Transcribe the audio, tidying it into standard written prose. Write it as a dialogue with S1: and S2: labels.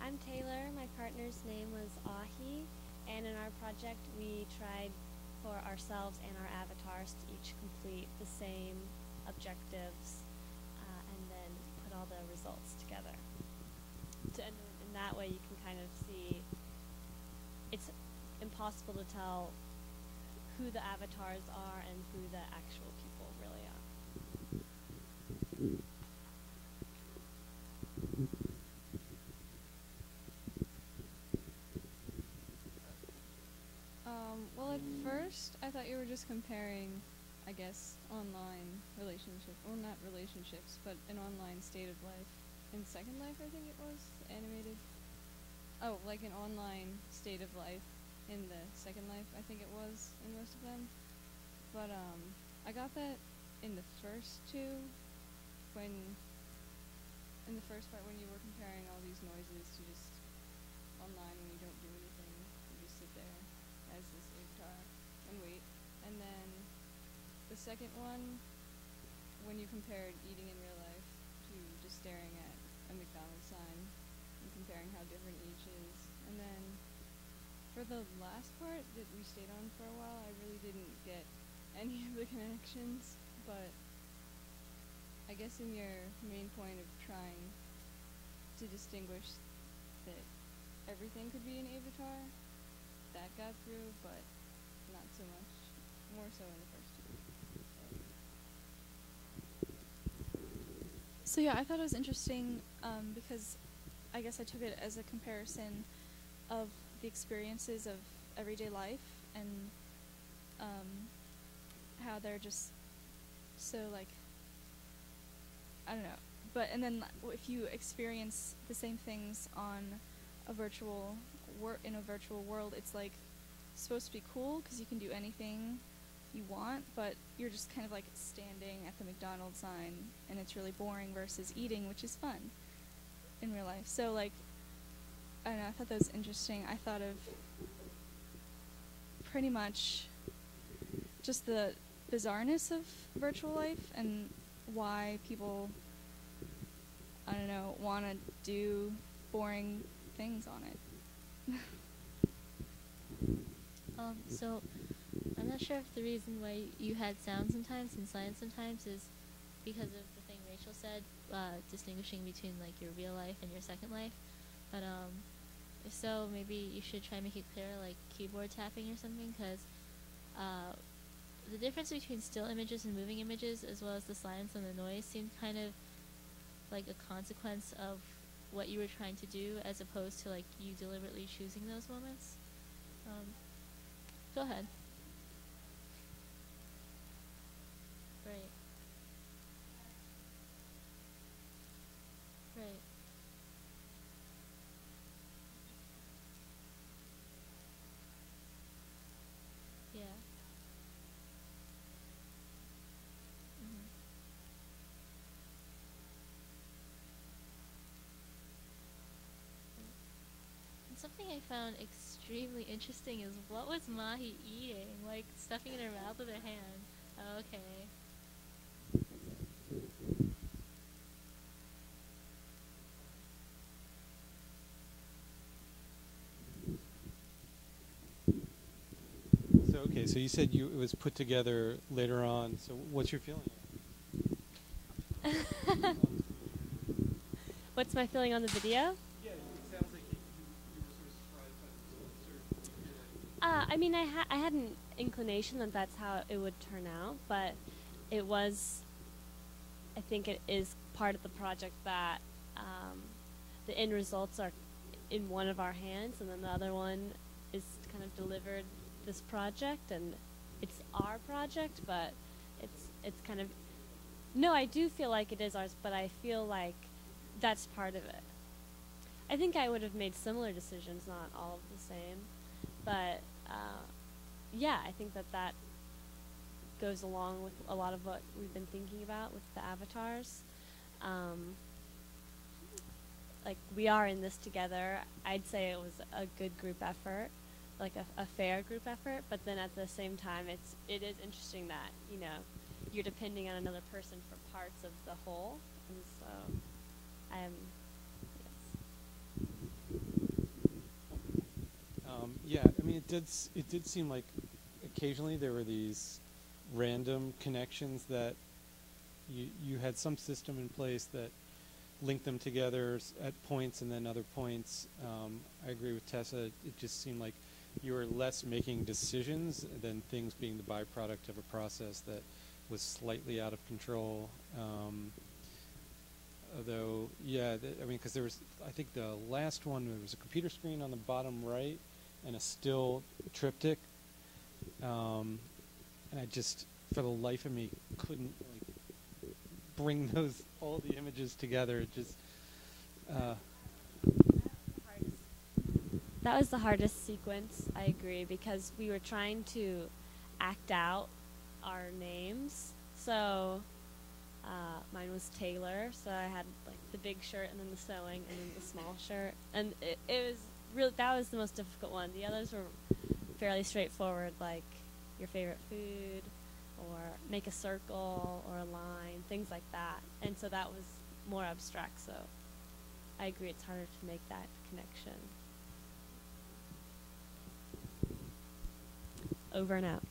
S1: I'm Taylor. My partner's name was Ahi, and in our project we tried for ourselves and our avatars to each complete the same objectives and then put all the results together. And in that way you can kind of see it's impossible to tell who the avatars are and who the actual people really are.
S2: Well, at first, I thought you were just comparing, I guess, online relationships, or not relationships, but an online state of life. In Second Life, I think it was, animated. Oh, like an online state of life in the Second Life, I think it was, in most of them. But, I got that in the first two, in the first part when you were comparing all these noises to just online when you don't do anything, you just sit there as this avatar and wait. And then the second one, when you compared eating in real life to just staring at a McDonald's sign and comparing how different each is. And then for the last part that we stayed on for a while, I really didn't get any of the connections, but I guess in your main point of trying to distinguish that everything could be an avatar, that got through, but not so much. More so in the first two.
S3: So yeah, I thought it was interesting because I guess I took it as a comparison of the experiences of everyday life and how they're just so like, I don't know. But and then if you experience the same things on a virtual in a virtual world, it's like supposed to be cool because you can do anything you want, but you're just kind of like standing at the McDonald's sign and it's really boring versus eating, which is fun in real life. So like, I don't know, I thought that was interesting. I thought of pretty much just the bizarreness of virtual life and why people, I don't know, want to do boring things on it.
S4: So I'm not sure if the reason why you had sound sometimes and silence sometimes is because of the thing Rachel said, distinguishing between like your real life and your second life. But if so, maybe you should try and make it clear, like keyboard tapping or something, because the difference between still images and moving images, as well as the silence and the noise, seemed kind of like a consequence of what you were trying to do, as opposed to like you deliberately choosing those moments. Go ahead. Right. Right. Yeah. Mhm. And something I found extremely interesting is, what was Mahi eating? Like stuffing it in her mouth with her hand. Oh, okay.
S5: So okay, so you said it was put together later on. So what's your feeling?
S1: What's my feeling on the video?
S5: Yeah, it sounds like you were sort of surprised by the results, or
S1: I mean, I had an inclination that that's how it would turn out, but it was, I think it is part of the project that the end results are in one of our hands, and then the other one is kind of delivered this project, and it's our project, but it's kind of, no, I do feel like it is ours, but I feel like that's part of it. I think I would have made similar decisions, not all of the same, but yeah, I think that that goes along with a lot of what we've been thinking about with the avatars. Like, we are in this together. I'd say it was a good group effort, like a fair group effort, but then at the same time it is interesting that, you know, you're depending on another person for parts of the whole, and so yes.
S5: Yeah, I mean, it did seem like occasionally there were these random connections that you had some system in place that linked them together at points and then other points. I agree with Tessa. It just seemed like you were less making decisions than things being the byproduct of a process that was slightly out of control. Although, yeah, I mean, because there was, I think the last one, there was a computer screen on the bottom right and a still triptych. And I just, for the life of me, couldn't like bring all the images together. It just,
S1: That was the hardest sequence, I agree, because we were trying to act out our names. So mine was Taylor, so I had like the big shirt and then the sewing and then the small shirt. And it was really, that was the most difficult one. The others were fairly straightforward, like your favorite food or make a circle or a line, things like that. And so that was more abstract, so I agree it's harder to make that connection. Over and out.